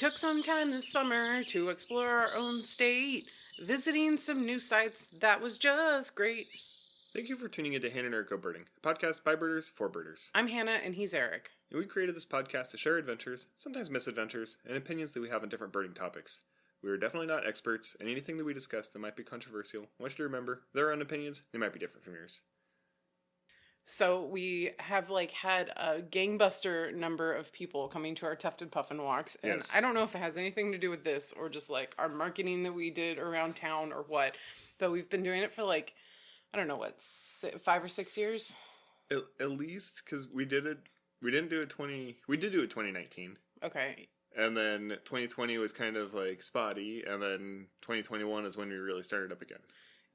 took some time this summer to explore our own state, visiting some new sites. That was just great. Thank you for tuning into Hannah and Eric Go Birding, a podcast by birders for birders. I'm Hannah and he's Eric. And we created this podcast to share adventures, sometimes misadventures, and opinions that we have on different birding topics. We are definitely not experts, and anything that we discuss that might be controversial, I want you to remember, their own opinions, they might be different from yours. So we have had a gangbuster number of people coming to our tufted puffin walks, and Yes. I don't know if it has anything to do with this or just our marketing that we did around town or what, but we've been doing it for I don't know what, 5 or 6 years. At least because we did it. We did do it 2019. Okay. And then 2020 was kind of spotty, and then 2021 is when we really started up again.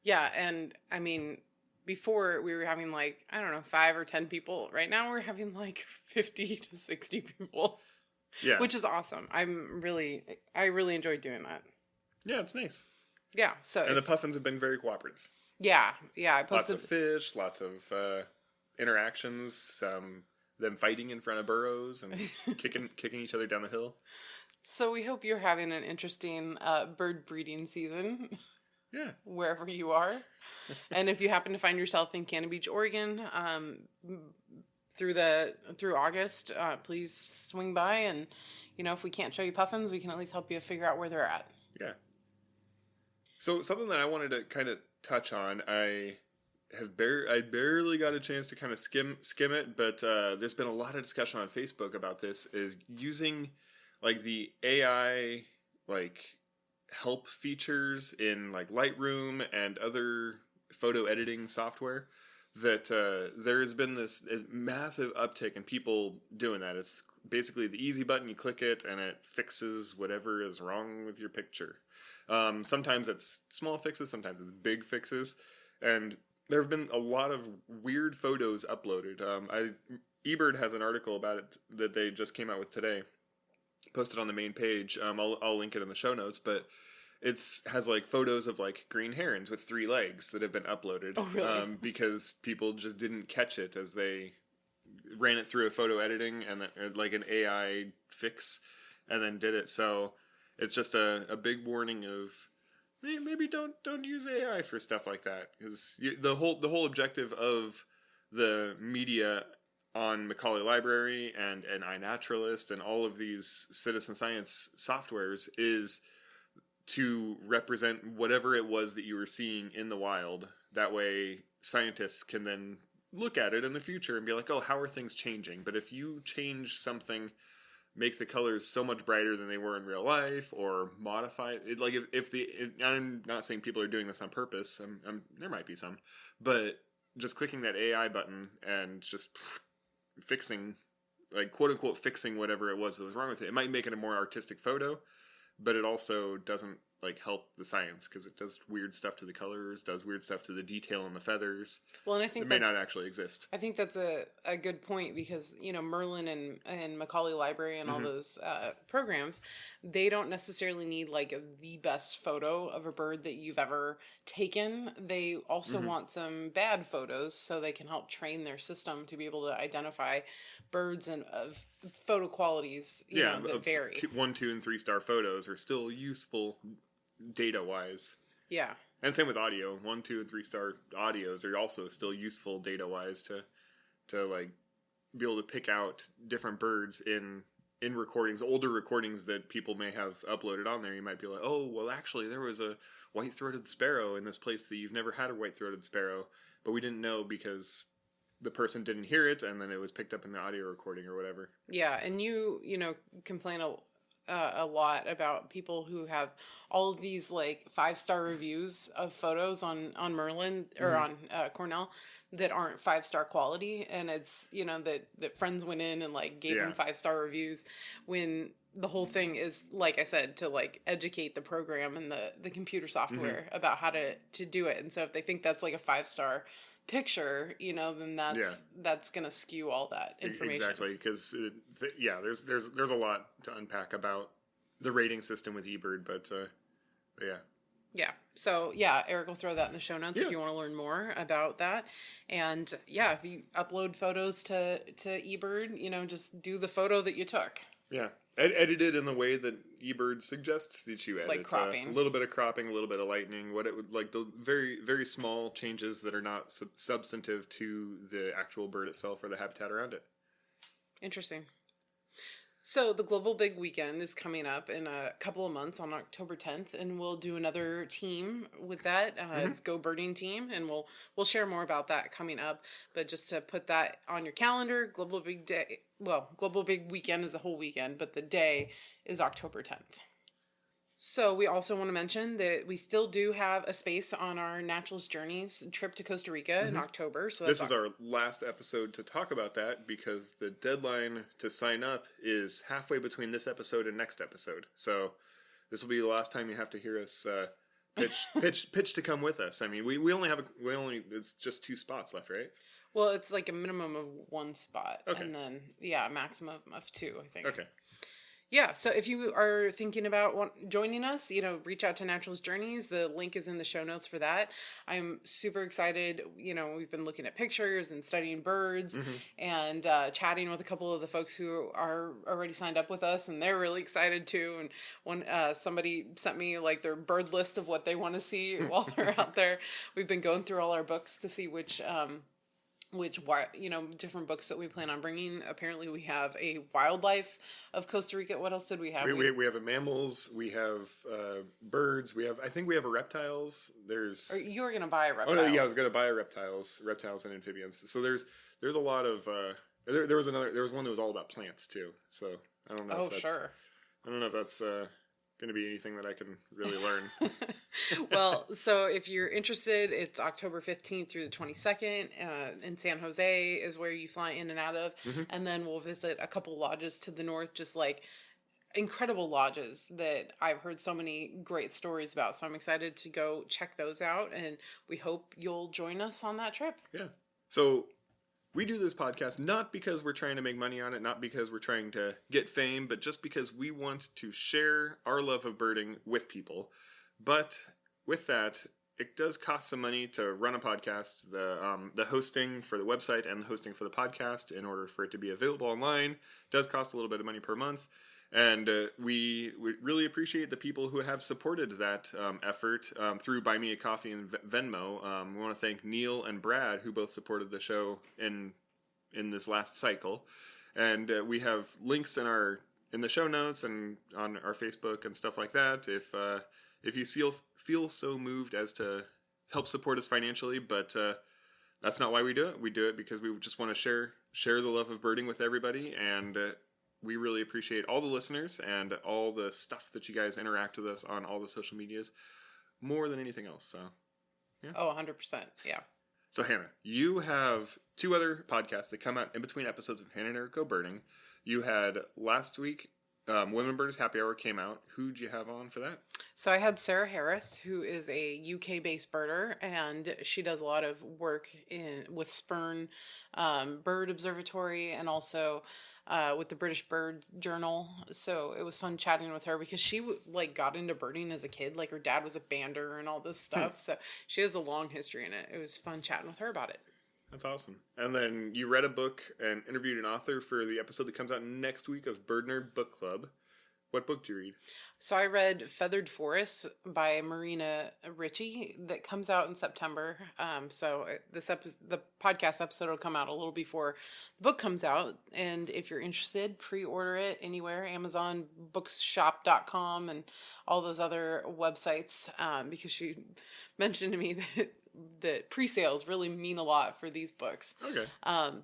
Yeah, and I mean, before we were having 5 or 10 people. Right now we're having 50 to 60 people. Yeah. Which is awesome. I really enjoyed doing that. Yeah, it's nice. Yeah. So the puffins have been very cooperative. Yeah. I posted lots of fish, lots of interactions, them fighting in front of burrows and kicking each other down the hill. So we hope you're having an interesting bird breeding season. Yeah. Wherever you are. And if you happen to find yourself in Cannon Beach, Oregon, through August, please swing by, and if we can't show you puffins, we can at least help you figure out where they're at. Yeah. So something that I wanted to kind of touch on, I barely got a chance to kind of skim it, but there's been a lot of discussion on Facebook about this, is using the AI help features in Lightroom and other photo editing software, that there has been this massive uptick in people doing that. It's basically the easy button, you click it and it fixes whatever is wrong with your picture. Sometimes it's small fixes, sometimes it's big fixes, and there have been a lot of weird photos uploaded. eBird has an article about it that they just came out with today, posted on the main page. I'll link it in the show notes, but it has photos of getgreen herons with 3 legs that have been uploaded. Oh, really? Because people just didn't catch it as they ran it through a photo editing and an AI fix, and then did it. So it's just a big warning of maybe don't use AI for stuff like that, because the whole objective of the media on Macaulay Library and iNaturalist and all of these citizen science softwares is to represent whatever it was that you were seeing in the wild. That way scientists can then look at it in the future and be like, oh, how are things changing? But if you change something, make the colors so much brighter than they were in real life, or modify it, I'm not saying people are doing this on purpose. There might be some, but just clicking that AI button and just fixing, quote unquote, fixing whatever it was that was wrong with it. It might make it a more artistic photo, but it also doesn't help the science, because it does weird stuff to the colors, does weird stuff to the detail in the feathers. Well, and I think it may not actually exist. I think that's a good point, because Merlin and Macaulay Library and all those programs, they don't necessarily need the best photo of a bird that you've ever taken. They also want some bad photos, so they can help train their system to be able to identify birds and of photo qualities that vary. 1, 2, and 3 star photos are still useful data wise. Yeah. And same with audio. 1, 2, and 3 star audios are also still useful data wise to be able to pick out different birds in recordings, older recordings that people may have uploaded on there. You might be like, oh, well, actually there was a white-throated sparrow in this place that you've never had a white-throated sparrow, but we didn't know because the person didn't hear it, and then it was picked up in the audio recording or whatever. Yeah, and you complain a lot about people who have all of these 5-star reviews of photos on Merlin or on Cornell that aren't 5-star quality, and it's that friends went in and gave them 5-star reviews, when the whole thing is, like I said, to educate the program and the computer software about how to do it. And so if they think that's a 5-star picture, then that's gonna skew all that information. Exactly, because there's a lot to unpack about the rating system with eBird, but so Eric will throw that in the show notes if you want to learn more about that. And if you upload photos to eBird, just do the photo that you took. edited in the way that eBird suggests that you edit. Like cropping. A little bit of cropping, a little bit of lightening, what it would like the very, very small changes that are not substantive to the actual bird itself or the habitat around it. Interesting. So the Global Big Weekend is coming up in a couple of months on October 10th, and we'll do another team with that. It's Go Birding Team, and we'll share more about that coming up. But just to put that on your calendar, Global Big Day. Well, Global Big Weekend is the whole weekend, but the day is October 10th. So we also want to mention that we still do have a space on our Naturalist Journeys trip to Costa Rica in October. So this is our last episode to talk about that because the deadline to sign up is halfway between this episode and next episode. So this will be the last time you have to hear us pitch to come with us. I mean, we only it's just 2 spots left, right? Well, it's like a minimum of 1 spot. Okay. And then, a maximum of 2, I think. Okay. Yeah, so if you are thinking about joining us, reach out to Naturalist Journeys. The link is in the show notes for that. I'm super excited. We've been looking at pictures and studying birds and chatting with a couple of the folks who are already signed up with us, and they're really excited too. And when somebody sent me like their bird list of what they want to see while they're out there, we've been going through all our books to see which different books that we plan on bringing. Apparently we have a wildlife of Costa Rica. What else did we have? We have mammals, we have birds, I think we have a reptiles. You were going to buy a reptiles. Oh no, yeah, I was going to buy a reptiles and amphibians. So there's a lot of, there was one that was all about plants too. So I don't know if that's, sure. I don't know if that's going to be anything that I can really learn. Well, so if you're interested, it's October 15th through the 22nd in San Jose is where you fly in and out of. And then we'll visit a couple lodges to the north, just like incredible lodges that I've heard so many great stories about. So I'm excited to go check those out, and we hope you'll join us on that trip. Yeah. So we do this podcast not because we're trying to make money on it, not because we're trying to get fame, but just because we want to share our love of birding with people. But with that, it does cost some money to run a podcast. The hosting for the website and the hosting for the podcast, in order for it to be available online, does cost a little bit of money per month. And we really appreciate the people who have supported that effort through Buy Me a Coffee and Venmo. We want to thank Neil and Brad, who both supported the show in this last cycle. And we have links in the show notes and on our Facebook and stuff like that. If you feel so moved as to help support us financially, but that's not why we do it. We do it because we just want to share the love of birding with everybody, and we really appreciate all the listeners and all the stuff that you guys interact with us on all the social medias more than anything else. So, yeah. Oh, 100%. Yeah. So, Hannah, you have 2 other podcasts that come out in between episodes of Hannah and Eric Go Birding. You had last week, Women Birders Happy Hour came out. Who'd you have on for that? So I had Sarah Harris, who is a UK-based birder, and she does a lot of work with Spurn Bird Observatory and also with the British Bird Journal. So it was fun chatting with her because she got into birding as a kid. Like her dad was a bander and all this stuff. So she has a long history in it. It was fun chatting with her about it. That's awesome. And then you read a book and interviewed an author for the episode that comes out next week of Bird Nerd Book Club. What book did you read? So I read Feathered Forests by Marina Ritchie that comes out in September. So the podcast episode will come out a little before the book comes out. And if you're interested, pre-order it anywhere, Amazon, bookshop.com, and all those other websites, because she mentioned to me that pre-sales really mean a lot for these books. Okay.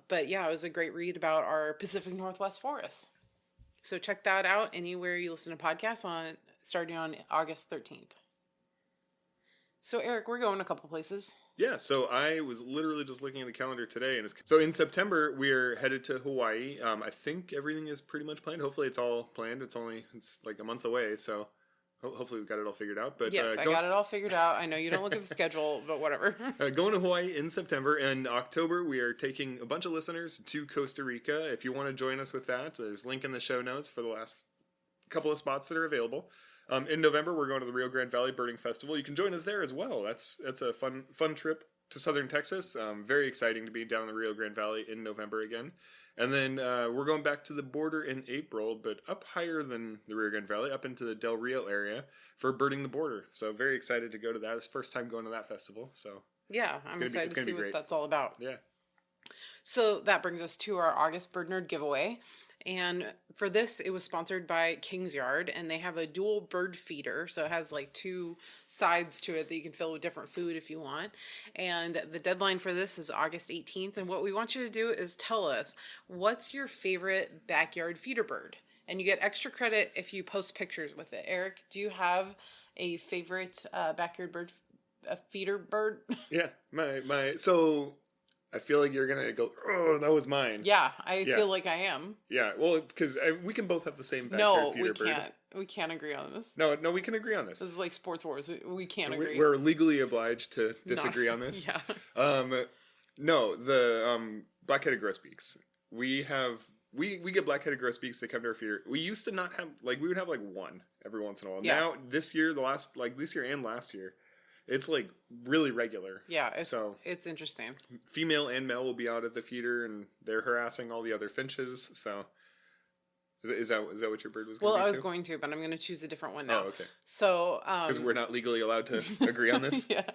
But yeah, it was a great read about our Pacific Northwest forests. So check that out anywhere you listen to podcasts starting on August 13th. So Eric, we're going a couple places. Yeah, so I was literally just looking at the calendar today, and so in September we're headed to Hawaii. I think everything is pretty much planned. Hopefully it's all planned. It's like a month away, so hopefully we've got it all figured out. But yes, I got it all figured out. I know you don't look at the schedule, but whatever. Going to Hawaii in September. And October, we are taking a bunch of listeners to Costa Rica. If you want to join us with that, there's a link in the show notes for the last couple of spots that are available. In November, we're going to the Rio Grande Valley Birding Festival. You can join us there as well. That's a fun trip to southern Texas. Very exciting to be down in the Rio Grande Valley in November again. And then we're going back to the border in April, but up higher than the Rio Grande Valley, up into the Del Rio area for Birding the Border. So very excited to go to that. It's the first time going to that festival. So Yeah, I'm excited to see what great. that's all about. Yeah. So that brings us to our August Bird Nerd giveaway. And for this, it was sponsored by King's Yard, and they have a dual bird feeder. So it has like two sides to it that you can fill with different food if you want. And the deadline for this is August 18th. And what we want you to do is tell us, what's your favorite backyard feeder bird? And you get extra credit if you post pictures with it. Eric, do you have a favorite backyard bird, a feeder bird? Yeah, so I feel like you're gonna go, oh, that was mine. Yeah, I feel like I am. Yeah, well, because we can both have the same backyard feeder bird. No, we can't. We can't agree on this. No, we can agree on this. This is like sports wars. We can't agree. We're legally obliged to disagree on this. Yeah. No, the black-headed grosbeaks. We get black-headed grosbeaks that come to our feeder. We used to not have, like, we would have like one every once in a while. Yeah. Now this year and last year, it's like really regular. Yeah, it's interesting. Female and male will be out at the feeder, and they're harassing all the other finches. So, is that what your bird was going to be? Well, I was going to, but I'm going to choose a different one now. Oh, okay. So, because we're not legally allowed to agree on this. Yeah.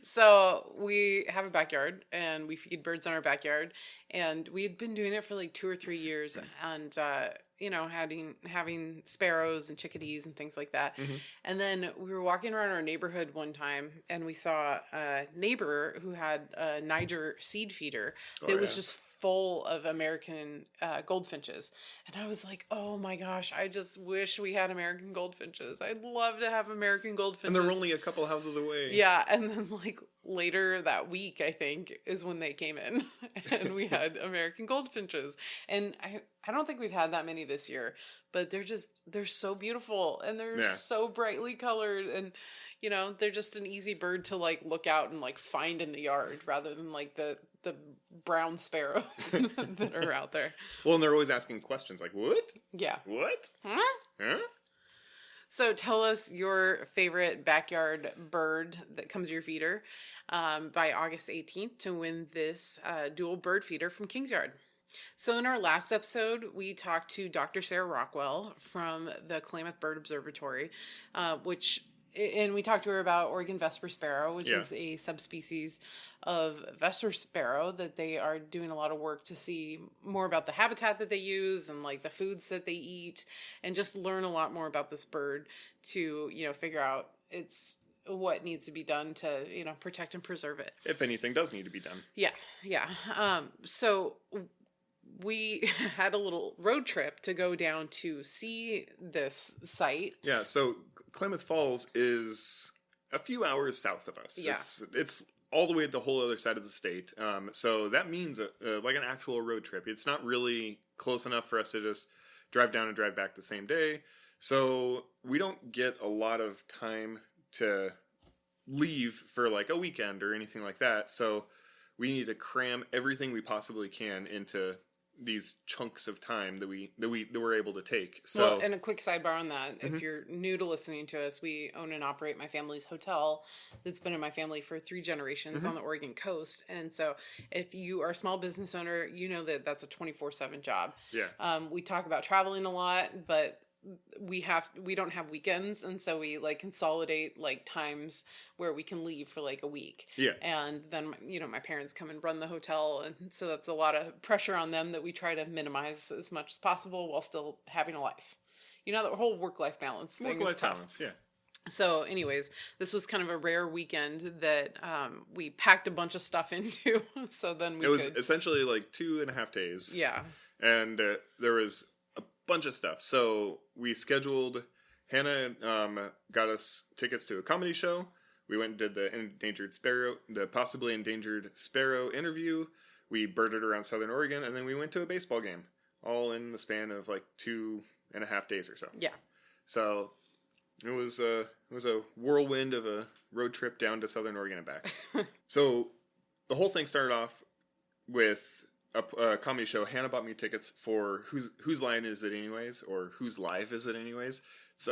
So we have a backyard, and we feed birds in our backyard, and we had been doing it for like 2 or 3 years, and having sparrows and chickadees and things like that. Mm-hmm. And then we were walking around our neighborhood one time, and we saw a neighbor who had a Niger seed feeder that was just full of American goldfinches. And I was like, oh my gosh, I just wish we had American goldfinches. I'd love to have American goldfinches. And they're only a couple houses away. Yeah, and then like later that week, I think, is when they came in, and we had American goldfinches. And I don't think we've had that many this year, but they're so beautiful, and they're so brightly colored, and they're just an easy bird to like look out and like find in the yard, rather than like the brown sparrows that are out there. Well, and they're always asking questions like, what? Yeah. What? Huh? So tell us your favorite backyard bird that comes to your feeder by August 18th to win this dual bird feeder from King's Yard. So in our last episode, we talked to Dr. Sarah Rockwell from the Klamath Bird Observatory, and we talked to her about Oregon Vesper Sparrow, which is a subspecies of Vesper Sparrow that they are doing a lot of work to see more about the habitat that they use and like the foods that they eat, and just learn a lot more about this bird to, figure out what needs to be done to, protect and preserve it. If anything does need to be done. Yeah. So we had a little road trip to go down to see this site. Yeah, so Klamath Falls is a few hours south of us. Yeah. It's all the way at the whole other side of the state. So that means like an actual road trip. It's not really close enough for us to just drive down and drive back the same day. So we don't get a lot of time to leave for like a weekend or anything like that. So we need to cram everything we possibly can into these chunks of time that we're able to take. So, well, and a quick sidebar on that, if you're new to listening to us, we own and operate my family's hotel that's been in my family for 3 generations on the Oregon coast. And so if you are a small business owner, you know that that's a 24/7 job. Yeah. We talk about traveling a lot, but we don't have weekends, and so we like consolidate like times where we can leave for like a week. Yeah. And then my parents come and run the hotel, and so that's a lot of pressure on them that we try to minimize as much as possible while still having a life. The whole work-life balance thing is tough. Balance, yeah. So anyways, this was kind of a rare weekend that we packed a bunch of stuff into. So then it was essentially like 2.5 days. Yeah. And there was bunch of stuff. So we scheduled, Hannah got us tickets to a comedy show. We went and did the possibly endangered sparrow interview. We birded around Southern Oregon, and then we went to a baseball game, all in the span of like 2.5 days or so. Yeah. So it was a whirlwind of a road trip down to Southern Oregon and back. So the whole thing started off with a comedy show. Hannah bought me tickets for Whose Line Is It Anyways, or Whose Live Is It Anyways. It's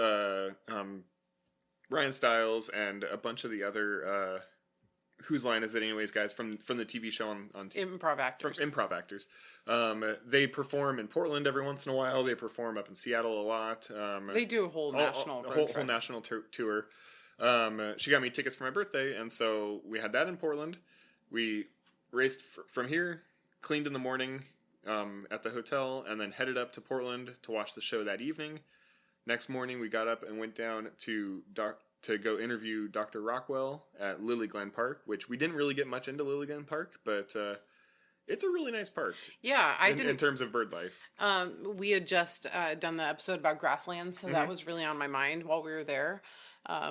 Ryan Stiles and a bunch of the other whose line is it anyways, guys? From the TV show on Improv actors. From improv actors. They perform in Portland every once in a while. They perform up in Seattle a lot. They do a whole national whole national tour. She got me tickets for my birthday, and so we had that in Portland. We raced from here, cleaned in the morning at the hotel, and then headed up to Portland to watch the show that evening. Next morning, we got up and went down to go interview Dr. Rockwell at Lily Glen Park, which we didn't really get much into Lily Glen Park, but it's a really nice park. Yeah, in terms of bird life. We had just done the episode about grasslands, so that was really on my mind while we were there.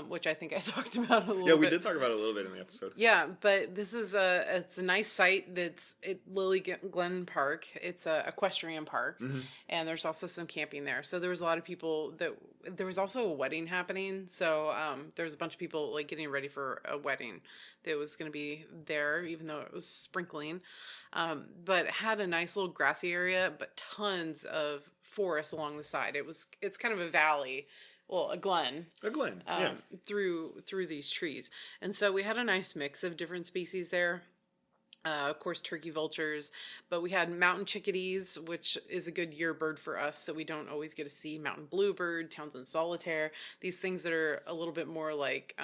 Which I think I talked about a little bit. Yeah, we did talk about it a little bit in the episode. Yeah, but this is it's a nice site that's at Lily Glen Park. It's a equestrian park, and there's also some camping there. So there was a lot of people there was also a wedding happening. So there was a bunch of people like getting ready for a wedding that was going to be there, even though it was sprinkling. But it had a nice little grassy area, but tons of forest along the side. It's kind of a valley. Well, a glen. Yeah. Through these trees. And so we had a nice mix of different species there. Of course, turkey vultures. But we had mountain chickadees, which is a good year bird for us that we don't always get to see. Mountain bluebird, Townsend solitaire. These things that are a little bit more like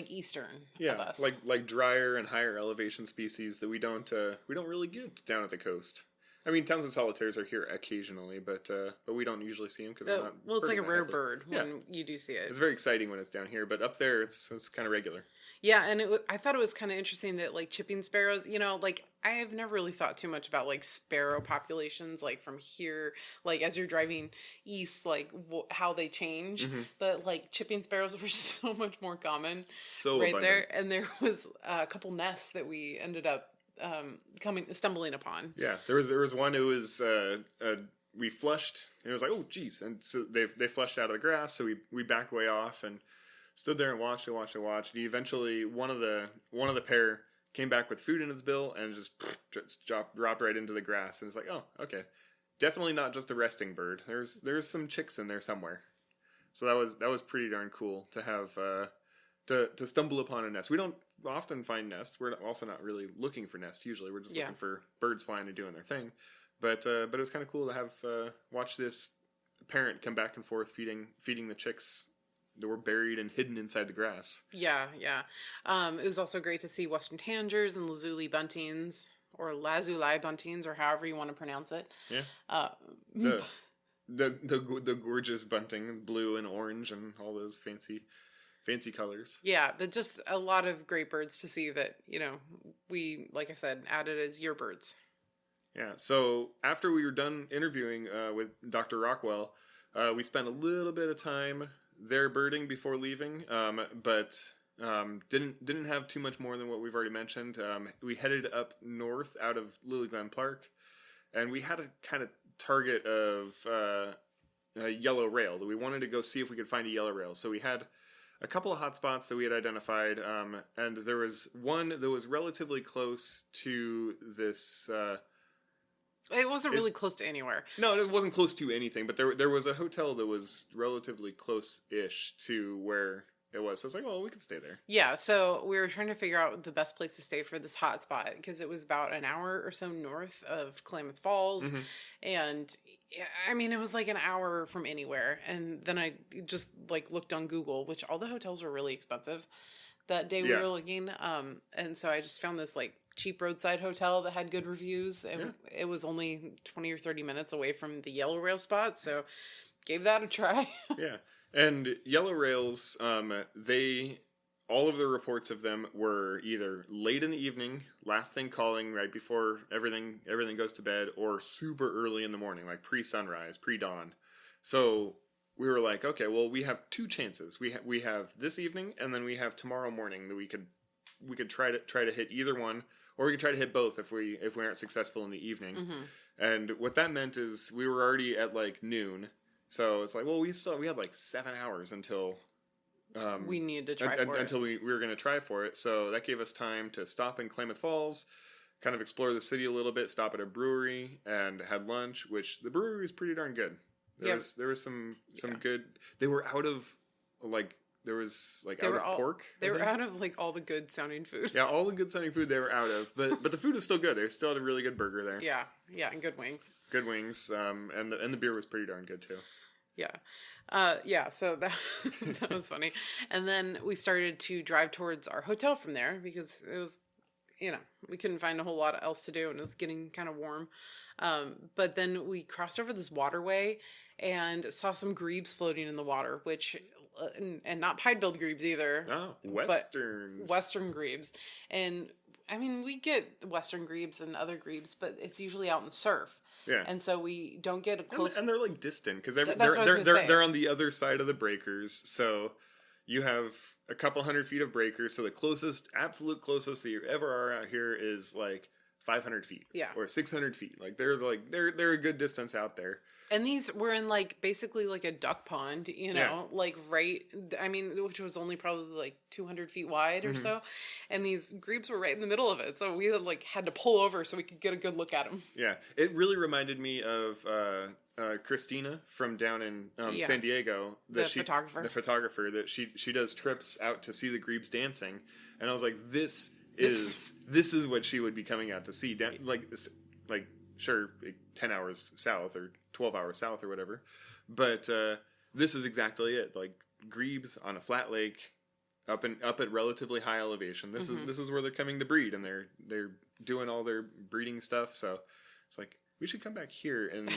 eastern of us. Like drier and higher elevation species that we don't really get down at the coast. I mean, Townsend solitaires are here occasionally, but we don't usually see them because we're not. Well, it's like a rare bird when you do see it. It's very exciting when it's down here, but up there it's kind of regular. Yeah, and I thought it was kind of interesting that like chipping sparrows, like I have never really thought too much about like sparrow populations, like from here, like as you're driving east, like how they change. But like chipping sparrows were so much more common, right abundant. There, and there was a couple nests that we ended up stumbling upon. Yeah, there was one. It was we flushed, and it was like, oh geez, and so they flushed out of the grass, so we backed way off and stood there and watched. And eventually, one of the pair came back with food in its bill and just dropped right into the grass, and it's like, oh, okay, definitely not just a resting bird. There's some chicks in there somewhere. So that was pretty darn cool to have to stumble upon a nest. We don't often find nests. We're also not really looking for nests usually. We're just looking for birds flying and doing their thing. But it was kind of cool to have watch this parent come back and forth feeding the chicks that were buried and hidden inside the grass. Yeah. It was also great to see western tanagers and lazuli buntings, or lazuli buntings, or however you want to pronounce it. Yeah. The gorgeous bunting, blue and orange, and all those fancy colors. Yeah, but just a lot of great birds to see that, we, like I said, added as year birds. Yeah, so after we were done interviewing with Dr. Rockwell, we spent a little bit of time there birding before leaving, but didn't have too much more than what we've already mentioned. We headed up north out of Lily Glen Park, and we had a kind of target of a yellow rail. We wanted to go see if we could find a yellow rail, so we had a couple of hot spots that we had identified, and there was one that was relatively close to this. It wasn't really close to anywhere. No, it wasn't close to anything, but there was a hotel that was relatively close-ish to where it was. So I was like, oh, we could stay there. Yeah, so we were trying to figure out the best place to stay for this hot spot, because it was about an hour or so north of Klamath Falls, and I mean, it was like an hour from anywhere. And then I just like looked on Google, which all the hotels were really expensive that day we were looking. And so I just found this like cheap roadside hotel that had good reviews. And it was only 20 or 30 minutes away from the yellow rail spot. So gave that a try. Yeah. And yellow rails, all of the reports of them were either late in the evening, last thing calling right before everything goes to bed, or super early in the morning, like pre-sunrise, pre-dawn. So we were like, okay, well, we have two chances. We have this evening, and then we have tomorrow morning that we could try to hit either one, or we could try to hit both if we aren't successful in the evening. And what that meant is we were already at like noon. So it's like, well, we had like 7 hours until we needed to try for it. Until we were going to try for it. So that gave us time to stop in Klamath Falls, kind of explore the city a little bit, stop at a brewery, and had lunch, which the brewery was pretty darn good. There was some good. They were out of like there was like They out were of all- pork. They I were think. out of like all the good sounding food. Yeah, all the good sounding food they were out of, but the food was still good. They still had a really good burger there. Yeah, and good wings. Good wings, and the beer was pretty darn good too. Yeah. So that that was funny. And then we started to drive towards our hotel from there because it was, we couldn't find a whole lot else to do and it was getting kind of warm. But then we crossed over this waterway and saw some grebes floating in the water, which, and not pied-billed grebes either. Oh, westerns. Western grebes. And I mean, we get western grebes and other grebes, but it's usually out in the surf. Yeah. And so we don't get a close... And they're like distant because That's what I was gonna say. they're on the other side of the breakers. So you have a couple hundred feet of breakers. So the absolute closest that you ever are out here is like 500 feet. Yeah. Or 600 feet. They're a good distance out there. And these were in like basically like a duck pond, like which was only probably like 200 feet wide or so. And these grebes were right in the middle of it. So we had to pull over so we could get a good look at them. Yeah. It really reminded me of Christina from down in San Diego. The photographer. The photographer that she does trips out to see the grebes dancing. And I was like, this is what she would be coming out to see. Sure, 10 hours south or 12 hours south or whatever. But this is exactly it. Like grebes on a flat lake up at relatively high elevation. This is where they're coming to breed, and they're doing all their breeding stuff. So it's like we should come back here in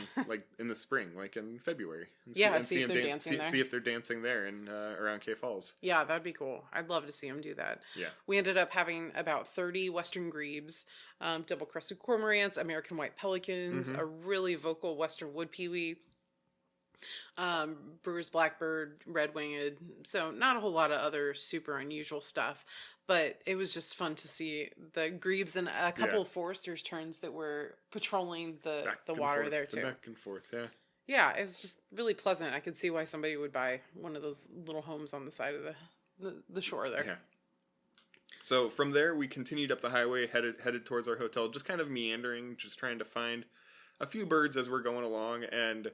in the spring, like in February. And see if they're dancing there. See if they're dancing there in around K Falls. Yeah, that'd be cool. I'd love to see them do that. Yeah. We ended up having about 30 western grebes, double-crested cormorants, American white pelicans, a really vocal western wood pewee, Brewer's blackbird, red-winged. So not a whole lot of other super unusual stuff. But it was just fun to see the grebes and a couple of foresters' terns that were patrolling the water there too. Back and forth, yeah. Yeah, it was just really pleasant. I could see why somebody would buy one of those little homes on the side of the shore there. Yeah. So from there, we continued up the highway, headed towards our hotel, just kind of meandering, just trying to find a few birds as we're going along. And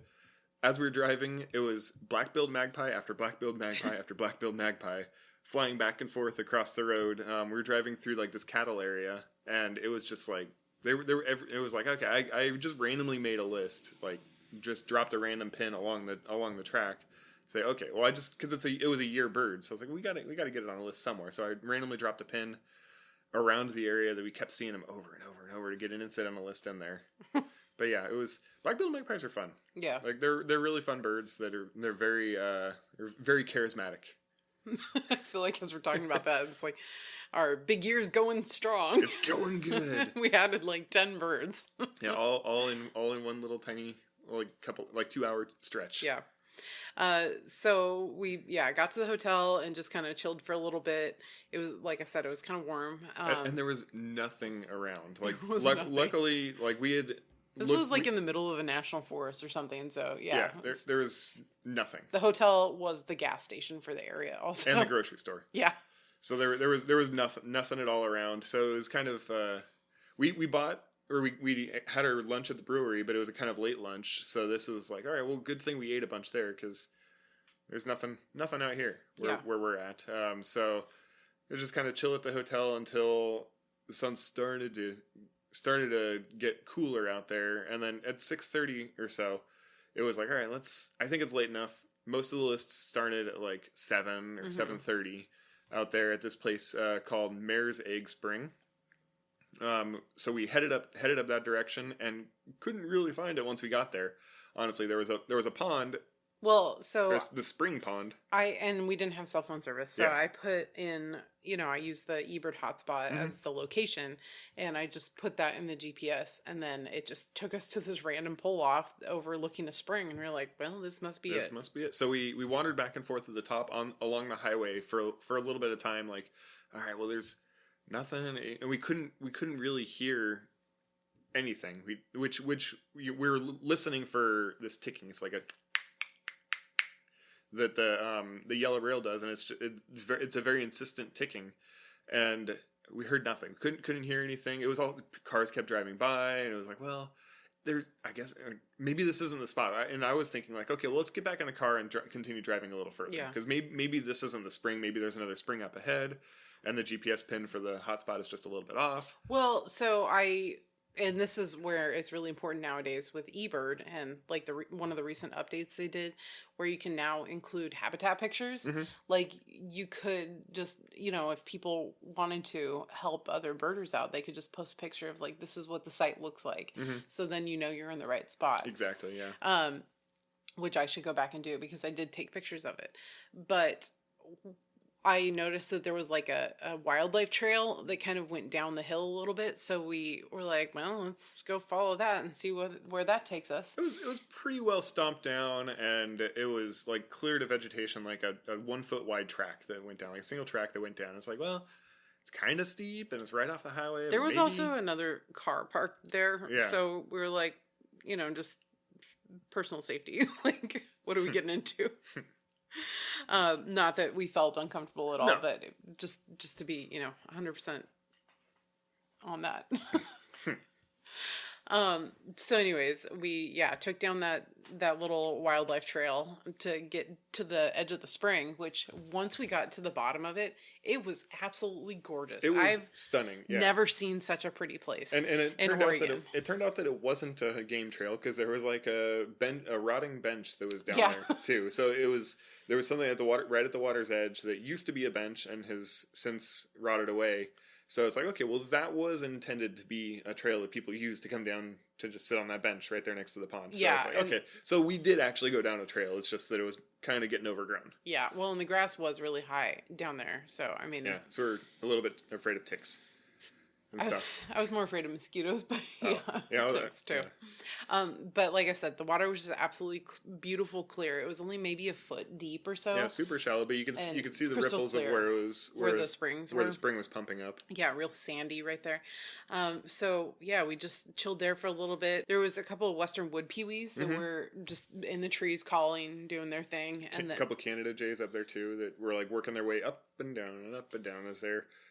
as we were driving, it was black-billed magpie after black-billed magpie after black-billed magpie flying back and forth across the road. We were driving through like this cattle area, and it was just like it was like, okay, I just randomly made a list, like just dropped a random pin along the track. Say, okay, well, because it was a year bird, so I was like, we gotta get it on a list somewhere. So I randomly dropped a pin around the area that we kept seeing them over and over and over to get an insight on a list in there. But yeah, it was black-billed magpies are fun. Yeah, like they're really fun birds they're very charismatic. I feel like as we're talking about that, it's like our big year's going strong. It's going good. We added like 10 birds. Yeah, all in one little tiny 2-hour stretch. Yeah. So we got to the hotel and just kind of chilled for a little bit. It was, like I said, it was kind of warm. And there was nothing around. Like nothing. Luckily, like we had. This was like in the middle of a national forest or something. So yeah, there was nothing. The hotel was the gas station for the area, also, and the grocery store. Yeah. So there was nothing at all around. So it was kind of we bought. Or we had our lunch at the brewery, but it was a kind of late lunch. So this was like, all right, well, good thing we ate a bunch there because there's nothing out here where we're at. So it was just kind of chill at the hotel until the sun started to get cooler out there. And then at 6:30 or so, it was like, all right, I think it's late enough. Most of the lists started at like 7 or 7:30 out there at this place called Mare's Egg Spring. So we headed up that direction and couldn't really find it once we got there. Honestly, there was a pond. Well, so the spring pond. And we didn't have cell phone service, so I put in, I used the eBird hotspot as the location, and I just put that in the GPS, and then it just took us to this random pull off overlooking a spring, and we were like, well, this must be it. So we wandered back and forth at the top along the highway for a little bit of time. Like, all right, well, there's nothing, and we couldn't really hear anything. We were listening for this ticking. It's like that the yellow rail does, and it's a very insistent ticking, and we heard nothing. Couldn't hear anything. It was all cars kept driving by, and it was like, well, there's, I guess, maybe this isn't the spot. And I was thinking like, okay, well, let's get back in the car and continue driving a little further. Yeah. Because maybe this isn't the spring. Maybe there's another spring up ahead. And the GPS pin for the hotspot is just a little bit off. Well, and this is where it's really important nowadays with eBird and like one of the recent updates they did where you can now include habitat pictures. Mm-hmm. Like you could just, if people wanted to help other birders out, they could just post a picture of like, this is what the site looks like. Mm-hmm. So then you're in the right spot. Exactly, yeah. Which I should go back and do because I did take pictures of it. But I noticed that there was like a wildlife trail that kind of went down the hill a little bit. So we were like, well, let's go follow that and see where that takes us. It was pretty well stomped down, and it was like cleared of vegetation, like a 1 foot wide track that went down, like a single track that went down. It's like, well, it's kind of steep and it's right off the highway. There was also another car parked there. Yeah. So we were like, just personal safety. Like, what are we getting into? Not that we felt uncomfortable at all, No. but just to be, 100% on that. So anyways, we took down that little wildlife trail to get to the edge of the spring, which once we got to the bottom of it, it was absolutely gorgeous. It was I've stunning. Yeah. never seen such a pretty place. And it in turned out Oregon. that it turned out that it wasn't a game trail because there was like a rotting bench that was down Yeah. there too. So there was something at the water, right at the water's edge, that used to be a bench and has since rotted away. So it's like, okay, well, that was intended to be a trail that people use to come down to just sit on that bench right there next to the pond. So Yeah, it's like, okay, so we did actually go down a trail. It's just that it was kind of getting overgrown. Yeah, well, and the grass was really high down there. So, I mean... Yeah, so we're a little bit afraid of ticks and stuff. I was more afraid of mosquitoes, but ticks too. Yeah. But like I said, the water was just absolutely beautiful, clear. It was only maybe a foot deep or so. Yeah, super shallow, but you could see the ripples of where the springs were. Where the spring was pumping up. Yeah, real sandy right there. So yeah, we just chilled there for a little bit. There was a couple of western wood peewees that were just in the trees calling, doing their thing, and a couple Canada jays up there too that were like working their way up and down as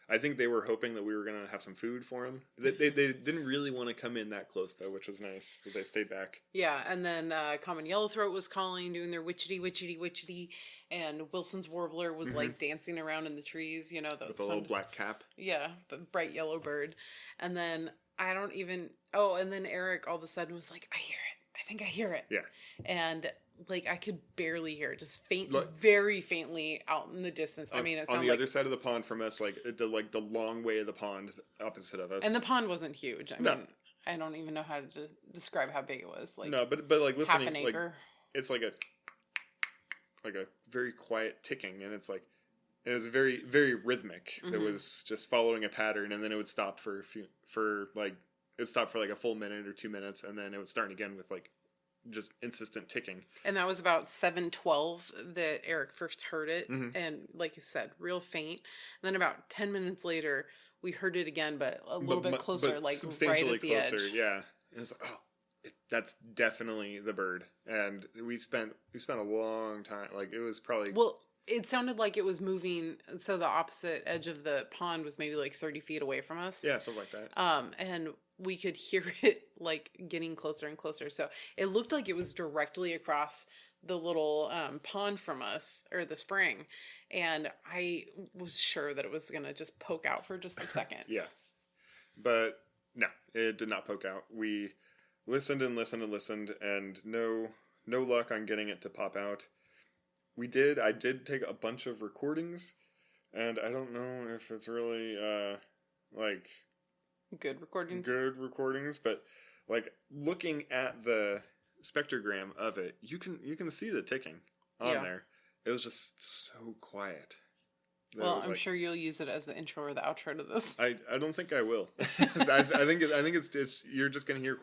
I think they were hoping that we were going to have some food for them. They didn't really want to come in that close, though, which was nice. So they stayed back. Yeah, and then common yellowthroat was calling, doing their witchety, witchety, witchety, and Wilson's warbler was like dancing around in the trees. That was with a little black cap. Yeah, but bright yellow bird. And then and then Eric all of a sudden was like, I hear it. I think I hear it. Yeah. And like I could barely hear it, just very faintly out in the distance. I mean, it sounded on the other side of the pond from us, like the long way of the pond opposite of us. And the pond wasn't huge. I mean, I don't even know how to describe how big it was. Like no, but like listening, half an acre. Like, it's like a very quiet ticking, and it's like it was very very rhythmic. That was just following a pattern, and then it would stop for like a full minute or 2 minutes, and then it would start again with like just insistent ticking. And that was about 7:12 that Eric first heard it, and like you said, real faint. And then about 10 minutes later, we heard it again, but a little bit closer, like substantially right at the closer. edge. Yeah, and it's like, that's definitely the bird. And we spent a long time. Like it was probably it sounded like it was moving. So the opposite edge of the pond was maybe like 30 feet away from us. Yeah, something like that. And we could hear it like getting closer and closer. So it looked like it was directly across the little pond from us, or the spring. And I was sure that it was going to just poke out for just a second. Yeah. But no, it did not poke out. We listened and listened and listened, and no luck on getting it to pop out. I did take a bunch of recordings, and I don't know if it's really like good recordings, but like looking at the spectrogram of it, you can see the ticking on there. It was just so quiet. Well, I'm sure you'll use it as the intro or the outro to this. I don't think I will. I think it's you're just gonna hear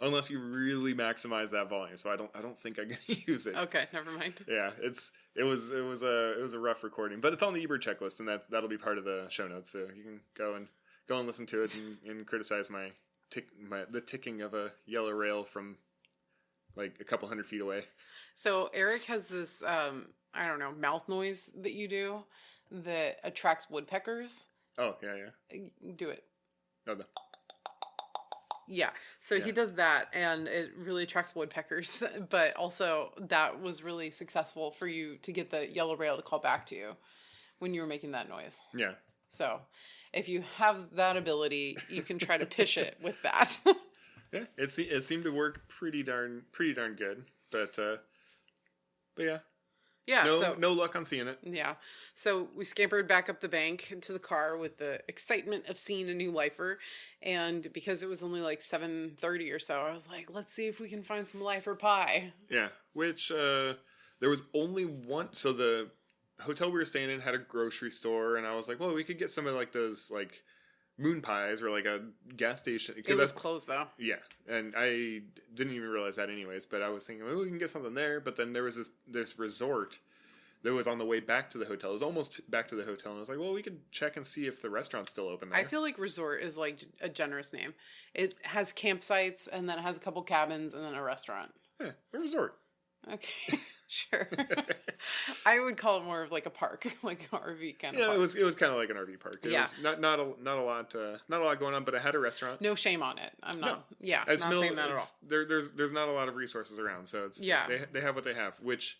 unless you really maximize that volume. So I don't think I'm gonna use it. Okay, never mind. Yeah, it was a rough recording, but it's on the eBird checklist, and that'll be part of the show notes. So you can go and listen to it and criticize the ticking of a yellow rail from like a couple hundred feet away. So Eric has this mouth noise that you do that attracts woodpeckers. Oh yeah. Do it. No. Yeah. So he does that, and it really attracts woodpeckers. But also, that was really successful for you to get the yellow rail to call back to you when you were making that noise. Yeah. So, if you have that ability, you can try to pitch it with that. Yeah, it seemed to work pretty darn good, but yeah, Yeah. no luck on seeing it. Yeah. So we scampered back up the bank to the car with the excitement of seeing a new lifer, and because it was only like 7:30 or so, I was like, let's see if we can find some lifer pie. Yeah, which there was only one. So the hotel we were staying in had a grocery store, and I was like, well, we could get some of like those like moon pies or like a gas station. It was closed though. Yeah, and I didn't even realize that anyways, but I was thinking, well, we can get something there. But then there was this resort that was on the way back to the hotel. It was almost back to the hotel, and I was like, well, we could check and see if the restaurant's still open there. I feel like resort is like a generous name. It has campsites, and then it has a couple cabins, and then a restaurant. Yeah, a resort. Okay, sure. I would call it more of like a park, like an RV kind of park. Yeah, it was kind of like an RV park. It was not a lot going on, but it had a restaurant. No shame on it. I'm not. No. Yeah, not saying that at all. There's not a lot of resources around, so it's yeah. They have what they have. Which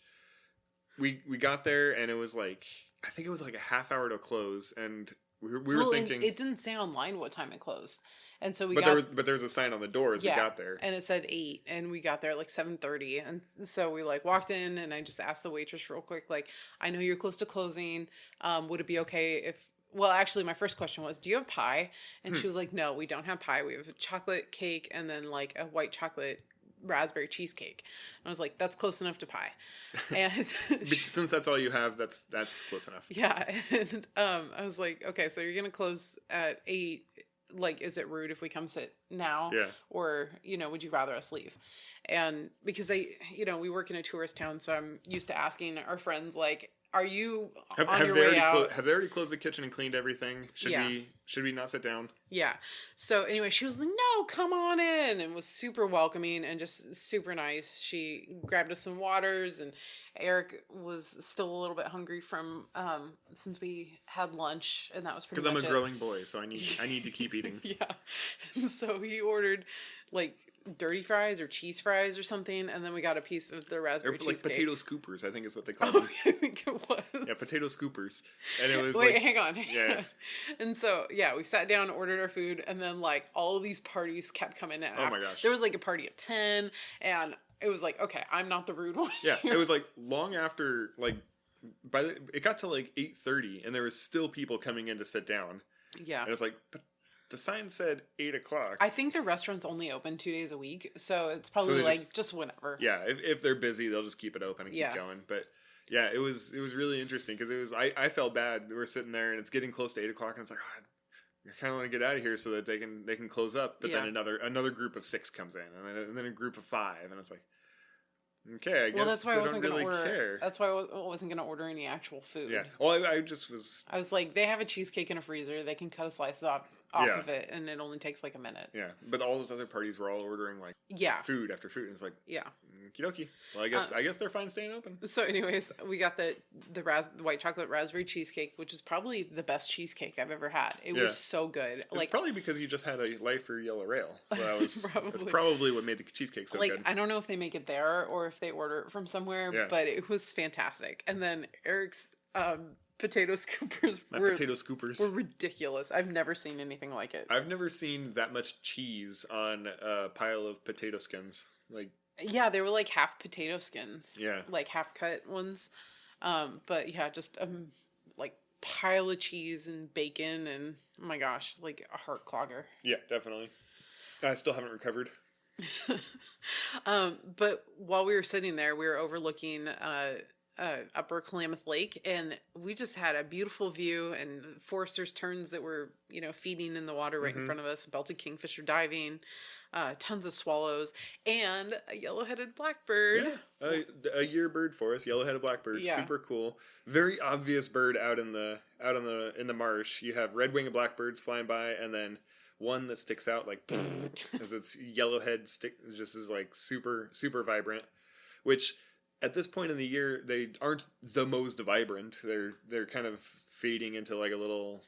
we got there, and it was like, I think it was like a half hour to close, and we were thinking it didn't say online what time it closed. And so there was a sign on the door as we got there, and it said 8, and we got there at like 7:30, and so we like walked in, and I just asked the waitress real quick, like, I know you're close to closing. Would it be okay if? Well, actually, my first question was, do you have pie? And she was like, no, we don't have pie. We have a chocolate cake and then like a white chocolate raspberry cheesecake. And I was like, that's close enough to pie. And since that's all you have, that's close enough. Yeah, and I was like, okay, so you're gonna close at 8. Like, is it rude if we come sit now? Yeah. Or, would you rather us leave? And because we work in a tourist town, so I'm used to asking our friends, like, are you on your way out? Have they already closed the kitchen and cleaned everything? Should we not sit down? Yeah. So anyway, she was like, no, come on in, and was super welcoming and just super nice. She grabbed us some waters, and Eric was still a little bit hungry from since we had lunch, and that was pretty much it. Because I'm a growing boy, so I need to keep eating. Yeah. And so he ordered like dirty fries or cheese fries or something, and then we got a piece of the raspberry cheesecake. Like potato scoopers, I think is what they call them. I think it was. Yeah, potato scoopers. And it was hang on. Yeah. And so, we sat down, ordered our food, and then like all of these parties kept coming in. Oh my gosh. There was like a party of 10, and it was like, okay, I'm not the rude one. Yeah, it was like long after, like, it got to like 8:30, and there was still people coming in to sit down. Yeah. And it was like, but the sign said 8:00. I think the restaurant's only open 2 days a week, so it's probably just whenever. Yeah, if they're busy, they'll just keep it open and keep going. But yeah, it was really interesting because I felt bad. We were sitting there, and it's getting close to 8:00, and it's like, I kind of want to get out of here so that they can close up. But then another group of 6 comes in, and then a group of 5, and it's like, okay, I guess that's why I wasn't really gonna order. care. That's why I wasn't gonna order any actual food. Yeah. Well, I just was. I was like, they have a cheesecake in a freezer. They can cut a slice off of it, and it only takes like a minute. Yeah, but all those other parties were all ordering like food after food, and it's like okie dokie. Well, I guess they're fine staying open. So, anyways, we got the white chocolate raspberry cheesecake, which is probably the best cheesecake I've ever had. It was so good. It's probably because you just had a lifer yellow rail. So that's probably what made the cheesecake so good. I don't know if they make it there or if they order it from somewhere, but it was fantastic. And then Eric's potato scoopers were ridiculous. I've never seen anything like it. I've never seen that much cheese on a pile of potato skins. Like, yeah, they were like half potato skins. Yeah. Like half cut ones. But yeah, just like pile of cheese and bacon and oh my gosh, like a heart clogger. Yeah, definitely. I still haven't recovered. But while we were sitting there, we were overlooking upper Klamath Lake, and we just had a beautiful view and Forster's terns that were feeding in the water right in front of us, belted kingfisher diving, tons of swallows, and a yellow-headed blackbird. Yeah, a year bird for us, yellow-headed blackbird, super cool. Very obvious bird out in the marsh. You have red-winged blackbirds flying by, and then one that sticks out like as its yellowhead just is like super super vibrant, which at this point in the year they aren't the most vibrant. They're kind of fading into like a little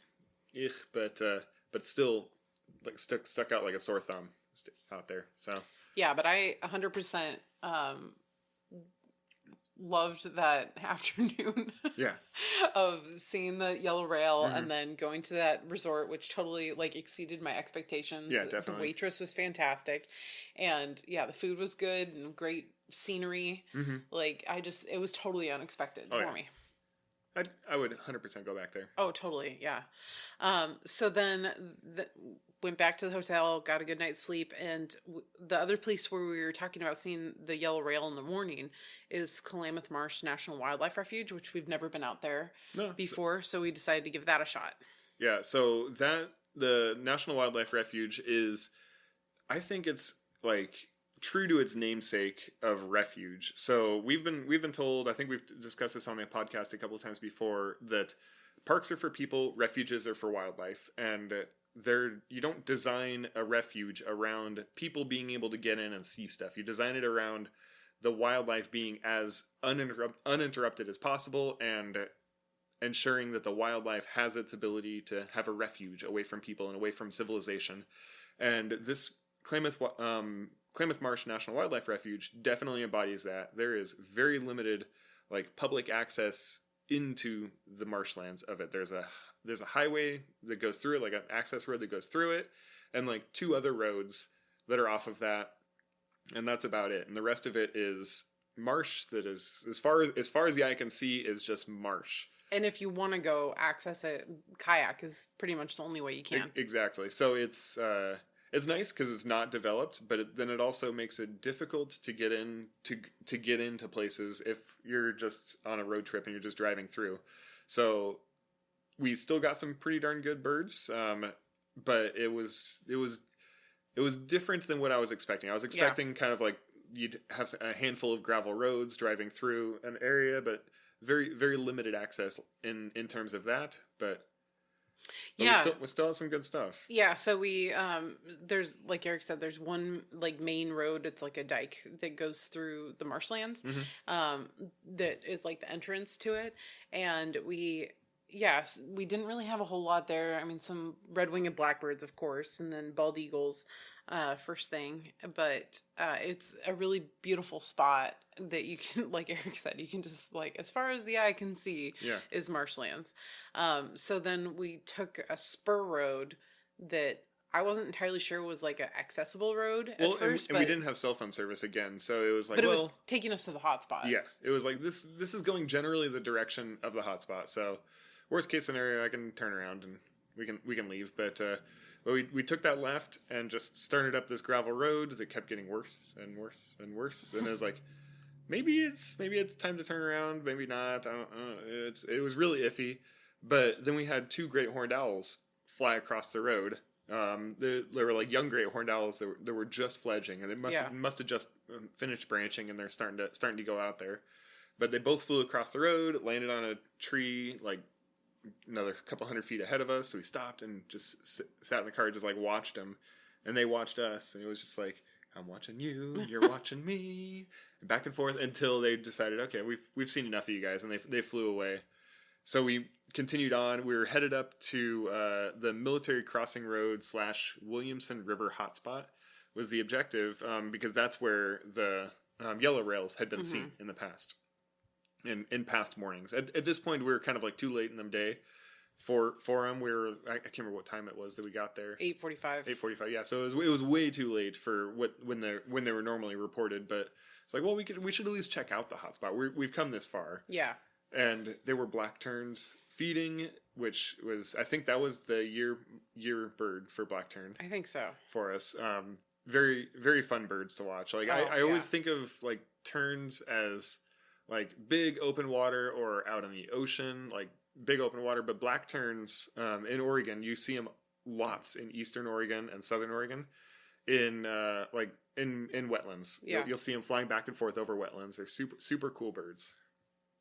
but still like stuck out like a sore thumb. out there. So yeah, but I 100% loved that afternoon yeah, of seeing the yellow rail mm-hmm. and then going to that resort, which totally like exceeded my expectations. Yeah, definitely. The waitress was fantastic, and yeah, the food was good and great scenery. Mm-hmm. Like it was totally unexpected for me. I would 100% go back there. Oh, totally. Yeah. So then went back to the hotel, got a good night's sleep. And the other place where we were talking about seeing the yellow rail in the morning is Klamath Marsh National Wildlife Refuge, which we've never been out there before. So we decided to give that a shot. Yeah. So the National Wildlife Refuge is, I think it's like true to its namesake of refuge. So we've been told, I think we've discussed this on the podcast a couple of times before, that parks are for people, refuges are for wildlife, and you don't design a refuge around people being able to get in and see stuff. You design it around the wildlife being as uninterrupted as possible, and ensuring that the wildlife has its ability to have a refuge away from people and away from civilization. And this Klamath Marsh National Wildlife Refuge definitely embodies that. There is very limited like public access into the marshlands of it. There's a highway that goes through it, like an access road that goes through it, and like 2 other roads that are off of that, and that's about it. And the rest of it is marsh that is, as far as the eye can see, is just marsh. And if you want to go access it, kayak is pretty much the only way you can. Exactly. So it's nice because it's not developed, but then it also makes it difficult to get into places if you're just on a road trip and you're just driving through. So we still got some pretty darn good birds, but it was different than what I was expecting. I was expecting kind of like you'd have a handful of gravel roads driving through an area, but very, very limited access in terms of that. But yeah, we still have some good stuff. Yeah, so we there's, like Eric said, there's one like main road. It's like a dike that goes through the marshlands. Mm-hmm. That is like the entrance to it, and we didn't really have a whole lot there. I mean, some red-winged blackbirds, of course, and then bald eagles first thing. But it's a really beautiful spot that you can, like Eric said, you can just, like, as far as the eye can see is marshlands. So then we took a spur road that I wasn't entirely sure was like an accessible road at first. And we didn't have cell phone service again, so it was like, but it was taking us to the hotspot. Yeah, it was like, this is going generally the direction of the hotspot, so worst case scenario, I can turn around and we can leave. But we took that left and just started up this gravel road that kept getting worse and worse and worse. And it was like, maybe it's time to turn around, maybe not. I don't know. It was really iffy. But then we had 2 great horned owls fly across the road. They were like young great horned owls that were just fledging, and they must have just finished branching, and they're starting to go out there. But they both flew across the road, landed on a tree like another couple hundred feet ahead of us, so we stopped and just sat in the car and just like watched them, and they watched us, and it was just like, I'm watching you, you're watching me, and back and forth until they decided, okay, we've seen enough of you guys, and they flew away. So we continued on. We were headed up to the Military Crossing Road / Williamson River hotspot was the objective, because that's where the yellow rails had been seen in the past. In past mornings. At this point, we were kind of like too late in the day for them. I can't remember what time it was that we got there. 8:45. 8:45. Yeah, so it was way too late for when they were normally reported. But it's like, well, we should at least check out the hotspot. We've come this far. Yeah. And there were black terns feeding, which was, I think that was the year bird for black tern. I think so. For us, very, very fun birds to watch. Like I always think of like terns as like big open water or out in the ocean, like big open water. But black terns in Oregon, you see them lots in eastern Oregon and southern Oregon in wetlands. Yeah. You'll see them flying back and forth over wetlands. They're super, super cool birds.